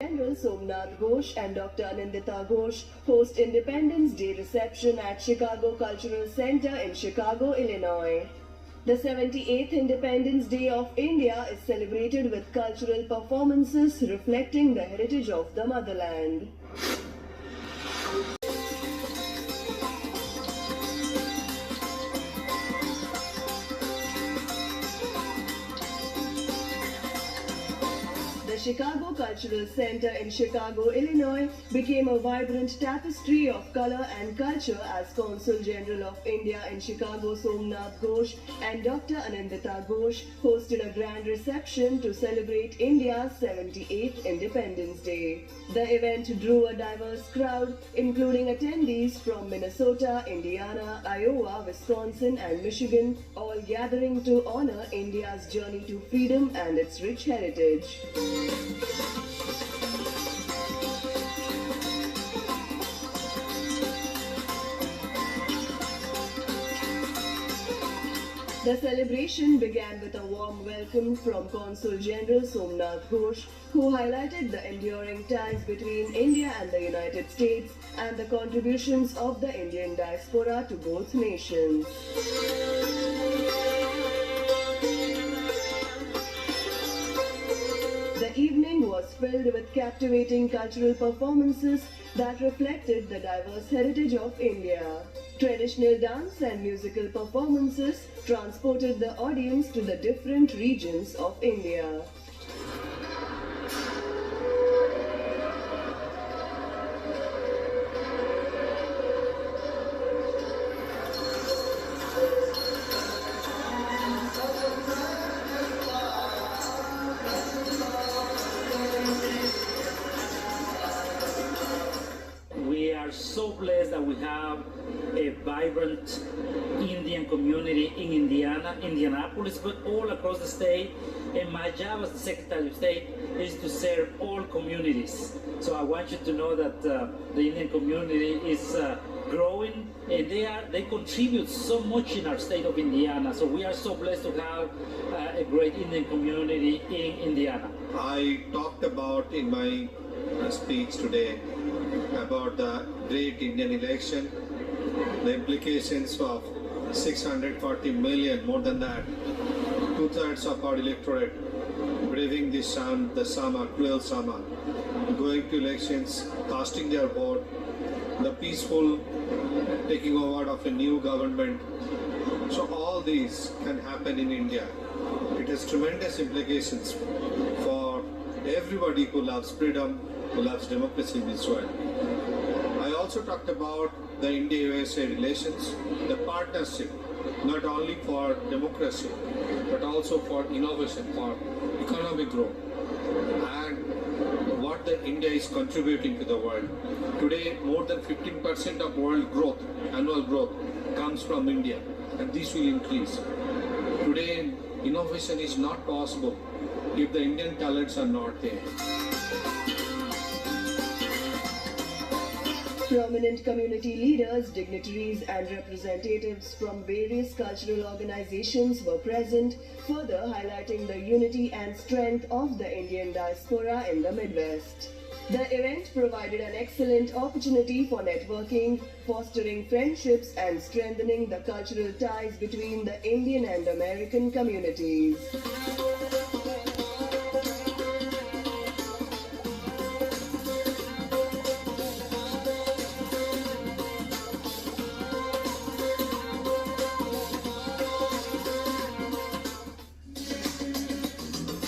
General Somnath Ghosh and Dr. Anindita Ghosh host Independence Day reception at Chicago Cultural Center in Chicago, Illinois. The 78th Independence Day of India is celebrated with cultural performances reflecting the heritage of the motherland. The Chicago Cultural Center in Chicago, Illinois became a vibrant tapestry of color and culture as Consul General of India in Chicago Somnath Ghosh and Dr. Anindita Ghosh hosted a grand reception to celebrate India's 78th Independence Day. The event drew a diverse crowd, including attendees from Minnesota, Indiana, Iowa, Wisconsin and Michigan, all gathering to honor India's journey to freedom and its rich heritage. The celebration began with a warm welcome from Consul General Somnath Ghosh, who highlighted the enduring ties between India and the United States and the contributions of the Indian diaspora to both nations. The evening was filled with captivating cultural performances that reflected the diverse heritage of India. Traditional dance and musical performances transported the audience to the different regions of India. We are so blessed that we have a vibrant Indian community in Indianapolis, but all across the state. And my job as the Secretary of State is to serve all communities. So I want you to know that the Indian community is growing, and they contribute so much in our state of Indiana. So we are so blessed to have a great Indian community in Indiana. I talked about in my speech today about the great Indian election, the implications of 640 million, more than that, two-thirds of our electorate braving the sun, the summer, cruel summer, going to elections, casting their vote, the peaceful taking over of a new government. So all these can happen in India. It has tremendous implications for everybody who loves freedom, who loves democracy in this world. I also talked about the India-USA relations, the partnership, not only for democracy, but also for innovation, for economic growth, and what the India is contributing to the world. Today, more than 15% of world growth, annual growth, comes from India, and this will increase. Today, innovation is not possible if the Indian talents are not there. Prominent community leaders, dignitaries and representatives from various cultural organizations were present, further highlighting the unity and strength of the Indian diaspora in the Midwest. The event provided an excellent opportunity for networking, fostering friendships and strengthening the cultural ties between the Indian and American communities.